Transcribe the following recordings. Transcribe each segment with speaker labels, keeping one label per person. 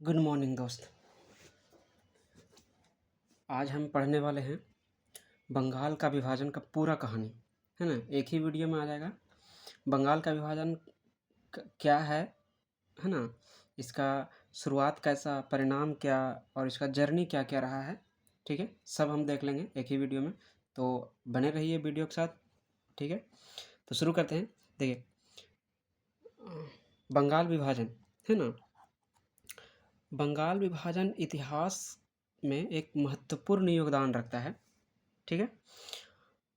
Speaker 1: Good morning दोस्त। आज हम पढ़ने वाले हैं बंगाल का विभाजन का पूरा कहानी, है ना। एक ही वीडियो में आ जाएगा। बंगाल का विभाजन क्या है ना, इसका शुरुआत कैसा, परिणाम क्या और इसका जर्नी क्या क्या रहा है, ठीक है, सब हम देख लेंगे एक ही वीडियो में। तो बने रहिए वीडियो के साथ, ठीक है। तो शुरू करते हैं। देखिए, बंगाल विभाजन, है ना। बंगाल विभाजन इतिहास में एक महत्वपूर्ण योगदान रखता है, ठीक है।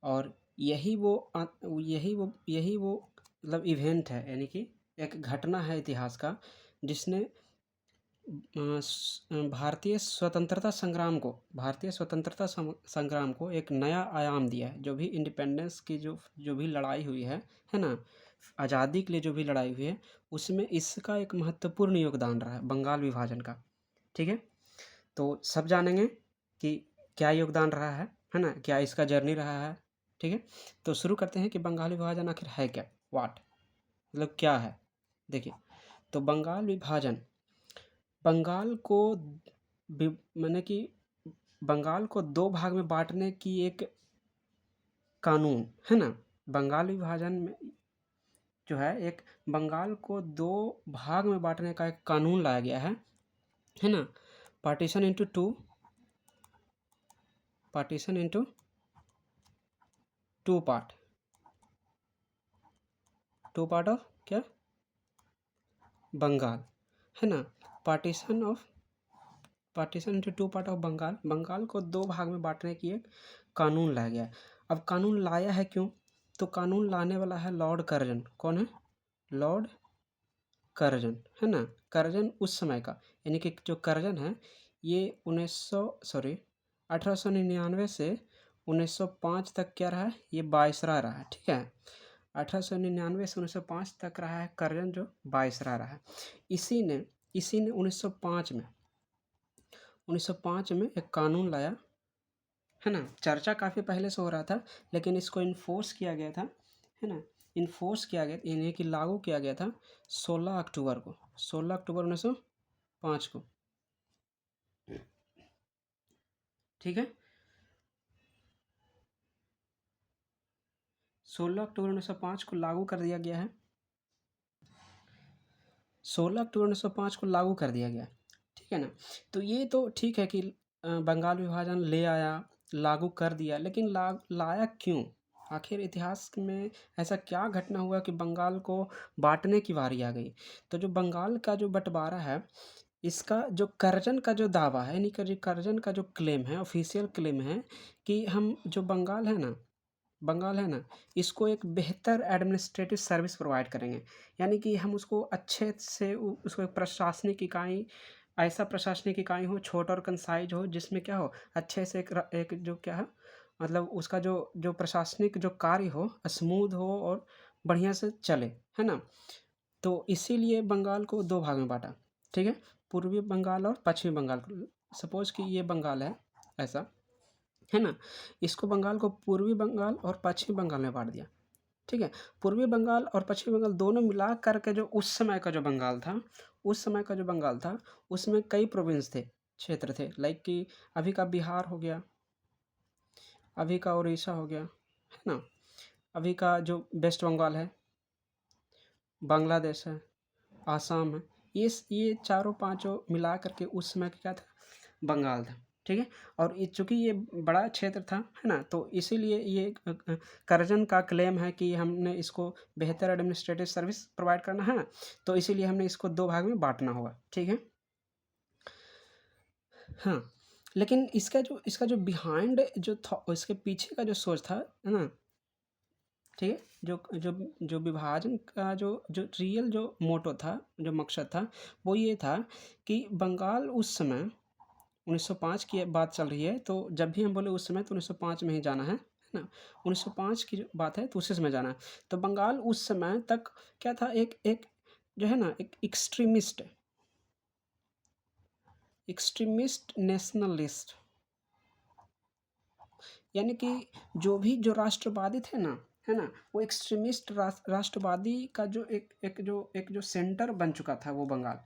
Speaker 1: और यही वो मतलब इवेंट है, यानी कि एक घटना है इतिहास का, जिसने भारतीय स्वतंत्रता संग्राम को एक नया आयाम दिया है। जो भी इंडिपेंडेंस की जो भी लड़ाई हुई है ना, आज़ादी के लिए जो भी लड़ाई हुई है, उसमें इसका एक महत्वपूर्ण योगदान रहा है बंगाल विभाजन का, ठीक है। तो सब जानेंगे कि क्या योगदान रहा है ना, क्या इसका जर्नी रहा है, ठीक है। तो शुरू करते हैं कि बंगाल विभाजन आखिर है क्या, वाट मतलब क्या है। देखिए, तो बंगाल विभाजन बंगाल को मैंने कि बंगाल को दो भाग में बांटने की एक कानून, है ना। बंगाल विभाजन में जो है एक बंगाल को दो भाग में बांटने का एक कानून लाया गया है ना। Partition into two part of क्या, बंगाल, है ना। Partition into two part of Bengal को दो भाग में बांटने की एक कानून लाया गया है। अब कानून लाया है क्यों, तो कानून लाने वाला है लॉर्ड कर्जन। कौन है? लॉर्ड कर्जन, है ना। कर्जन उस समय का, यानी कि जो कर्जन है ये 1899 से 1905 तक क्या रहा है, ये वायसराय रहा है, ठीक है। 1899 से 1905 तक रहा है कर्जन, जो वायसराय रहा है। इसी ने 1905 में एक कानून लाया, है ना। चर्चा काफ़ी पहले से हो रहा था, लेकिन इसको इन्फोर्स किया गया था, है ना। इन्फोर्स किया गया, यानी कि लागू किया गया था 16 अक्टूबर 1905 को, ठीक है। 16 अक्टूबर 1905 को लागू कर दिया गया है। 16 अक्टूबर 1905 को लागू कर दिया गया, ठीक है ना। तो ये तो ठीक है कि बंगाल विभाजन ले आया, लागू कर दिया, लेकिन लाया क्यों? आखिर इतिहास में ऐसा क्या घटना हुआ कि बंगाल को बांटने की बारी आ गई? तो जो बंगाल का जो बंटवारा है, इसका जो कर्जन का जो दावा है, यानी कि जो कर्जन का जो क्लेम है, ऑफिशियल क्लेम है कि हम जो बंगाल है ना, इसको एक बेहतर एडमिनिस्ट्रेटिव सर्विस प्रोवाइड करेंगे। यानी कि हम उसको अच्छे से उसको एक प्रशासनिक इकाई, ऐसा प्रशासनिक इकाई हो, छोटा और कंसाइज हो, जिसमें क्या हो, अच्छे से एक जो क्या है, मतलब उसका जो प्रशासनिक जो कार्य हो, स्मूथ हो और बढ़िया से चले, है ना। तो इसीलिए बंगाल को दो भाग में बांटा, ठीक है। पूर्वी बंगाल और पश्चिमी बंगाल। सपोज कि ये बंगाल है, ऐसा, है ना। इसको बंगाल को पूर्वी बंगाल और पश्चिमी बंगाल में बांट दिया, ठीक है। पूर्वी बंगाल और पश्चिमी बंगाल दोनों मिला करके जो उस समय का जो बंगाल था, उसमें कई प्रोविंस थे, क्षेत्र थे, लाइक कि अभी का बिहार हो गया, अभी का उड़ीसा हो गया, है ना। अभी का जो वेस्ट बंगाल है, बांग्लादेश है, आसाम है, ये चारों पांचों मिला करके उस समय का क्या था, बंगाल था, ठीक है। और चूँकि ये बड़ा क्षेत्र था, है ना, तो इसीलिए ये कर्जन का क्लेम है कि हमने इसको बेहतर एडमिनिस्ट्रेटिव सर्विस प्रोवाइड करना है, तो इसीलिए हमने इसको दो भाग में बांटना होगा, ठीक है। हाँ, लेकिन इसका जो बिहाइंड जो था, इसके पीछे का जो सोच था, है ना, ठीक है। जो विभाजन का जो रियल जो मोटो था, जो मकसद था, वो ये था कि बंगाल उस समय 1905 की बात चल रही है, तो जब भी हम बोले उस समय, तो 1905 में ही जाना है ना। 1905 की जो बात है, तो उसी समय जाना है। तो बंगाल उस समय तक क्या था, एक एक जो है ना, एक एक्सट्रीमिस्ट नेशनलिस्ट, यानी कि जो राष्ट्रवादी थे ना, है ना, वो एक्सट्रीमिस्ट राष्ट्रवादी का जो एक जो सेंटर बन चुका था वो बंगाल,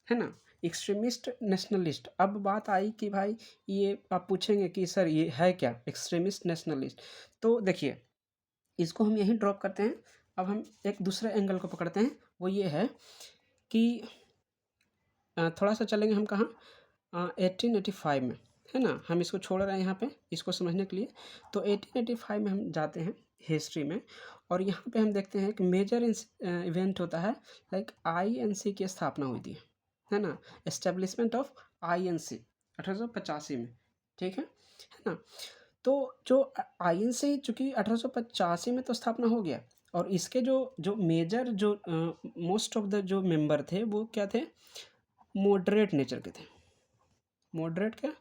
Speaker 1: है ना, एक्सट्रीमिस्ट नेशनलिस्ट। अब बात आई कि भाई ये आप पूछेंगे कि सर ये है क्या एक्सट्रीमिस्ट नेशनलिस्ट। तो देखिए इसको हम यहीं ड्रॉप करते हैं। अब हम एक दूसरे एंगल को पकड़ते हैं, वो ये है कि थोड़ा सा चलेंगे हम कहाँ 1885 में, है ना, हम इसको छोड़ रहे हैं यहाँ पे इसको समझने के लिए। तो 1885 में हम जाते हैं हिस्ट्री में, और यहाँ पे हम देखते हैं कि मेजर इवेंट होता है लाइक आईएनसी की स्थापना हुई थी, है ना, एस्टेब्लिशमेंट ऑफ आईएनसी 1885 में, ठीक है ना। तो जो आईएनसी चूँकि 1885 में तो स्थापना हो गया, और इसके जो जो मेजर जो मोस्ट ऑफ द जो मेंबर थे वो क्या थे, मॉडरेट नेचर के थे। मॉडरेट क्या,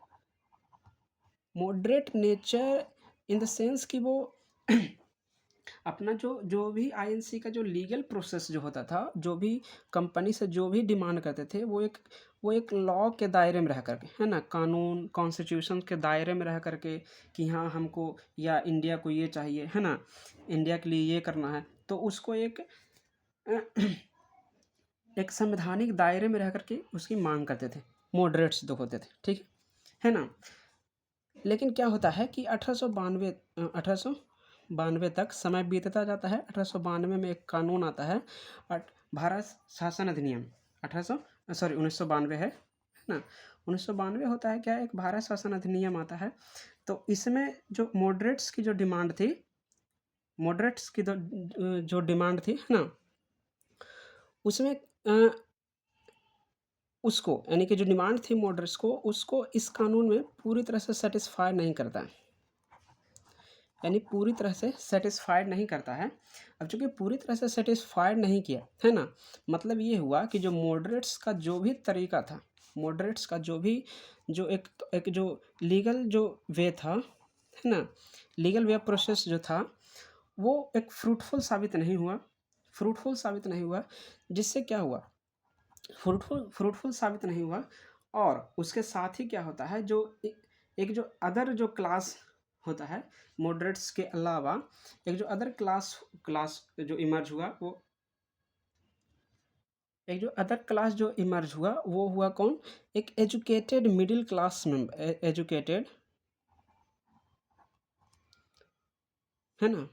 Speaker 1: moderate nature in the sense कि वो अपना जो जो भी आईएनसी का जो लीगल प्रोसेस जो होता था, जो भी कंपनी से जो भी डिमांड करते थे, वो एक लॉ के दायरे में रह करके, है ना, कानून कॉन्स्टिट्यूशन के दायरे में रह करके कि हाँ हमको या इंडिया को ये चाहिए, है ना, इंडिया के लिए ये करना है, तो उसको एक संवैधानिक दायरे में रह करके उसकी मांग करते थे, मॉडरेट्स जो होते थे, ठीक है ना। लेकिन क्या होता है कि 1892 तक समय बीतता जाता है। 1892 में एक कानून आता है, भारत शासन अधिनियम 1992 है ना, 1992 होता है क्या, एक भारत शासन अधिनियम आता है। तो इसमें जो मॉडरेट्स की जो डिमांड थी, मॉडरेट्स की जो डिमांड थी, है ना, उसमें उसको यानी कि जो डिमांड थी मॉडरेट्स को, उसको इस कानून में पूरी तरह से सेटिस्फाई नहीं करता है, यानी पूरी तरह से सेटिस्फाइड नहीं करता है। अब चूंकि पूरी तरह से सेटिस्फाइड नहीं किया, है ना, मतलब ये हुआ कि जो मॉडरेट्स का जो भी तरीका था, मॉडरेट्स का जो भी जो एक जो लीगल जो वे था, है ना, लीगल वे प्रोसेस जो था, वो एक फ्रूटफुल साबित नहीं हुआ, फ्रूटफुल साबित नहीं हुआ। जिससे क्या हुआ, फ्रूटफुल साबित नहीं हुआ। और उसके साथ ही क्या होता है, जो एक जो अदर जो क्लास होता है मॉडरेट्स के अलावा, एक जो अदर क्लास जो इमर्ज हुआ, वो एक जो अदर क्लास जो इमर्ज हुआ वो हुआ कौन, एक educated middle class member, educated, है ना,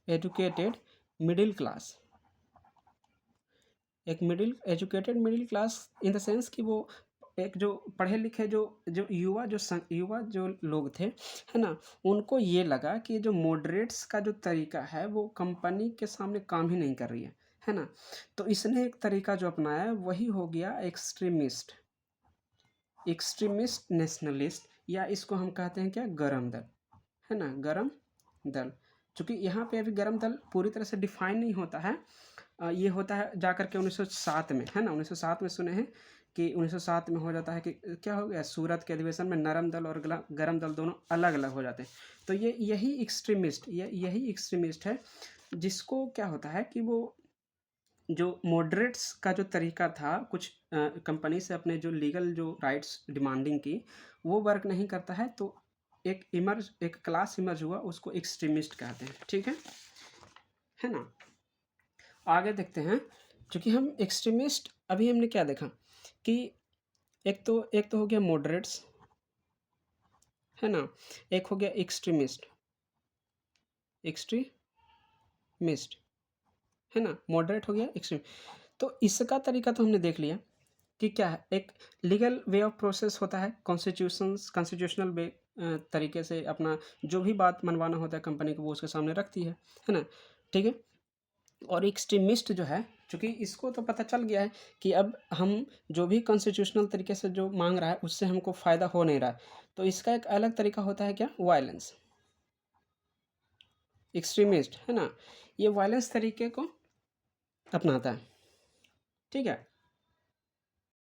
Speaker 1: एजुकेटेड मिडिल क्लास, एक educated middle class in the sense कि वो एक जो पढ़े लिखे जो जो युवा जो लोग थे, है ना, उनको ये लगा कि जो मॉडरेट्स का जो तरीका है वो कंपनी के सामने काम ही नहीं कर रही है ना। तो इसने एक तरीका जो अपनाया वही हो गया एक्सट्रीमिस्ट, एक्सट्रीमिस्ट नेशनलिस्ट, या इसको हम कहते हैं क्या, गरम दल, है ना, गरम दल। चूँकि यहाँ पे अभी गरम दल पूरी तरह से डिफाइन नहीं होता है, ये होता है जा कर के 1907 में, है ना, 1907 में सुने हैं कि 1907 में हो जाता है कि क्या हो गया, सूरत के अधिवेशन में नरम दल और गरम दल दोनों अलग अलग हो जाते हैं। तो ये यही एक्सट्रीमिस्ट है, जिसको क्या होता है कि वो जो मॉडरेट्स का जो तरीका था कुछ कंपनी से अपने जो लीगल जो राइट्स डिमांडिंग की, वो वर्क नहीं करता है, तो एक क्लास इमर्ज हुआ, उसको एक्सट्रीमिस्ट कहते हैं, ठीक है ना। आगे देखते हैं, क्योंकि हम एक्सट्रीमिस्ट अभी हमने क्या देखा कि एक तो हो गया मॉडरेट्स, है ना, एक हो गया एक्सट्रीमिस्ट, है ना, मॉडरेट हो गया एक्सट्रीम। तो इसका तरीका तो हमने देख लिया कि क्या है, एक लीगल वे ऑफ प्रोसेस होता है, कॉन्स्टिट्यूशनल वे तरीके से अपना जो भी बात मनवाना होता है कंपनी को वो उसके सामने रखती है ना, ठीक है। और एक्सट्रीमिस्ट जो है, चूँकि इसको तो पता चल गया है कि अब हम जो भी कॉन्स्टिट्यूशनल तरीके से जो मांग रहा है उससे हमको फ़ायदा हो नहीं रहा है, तो इसका एक अलग तरीका होता है क्या, वायलेंस। एक्सट्रीमिस्ट, है ना, ये वायलेंस तरीके को अपनाता है, ठीक है।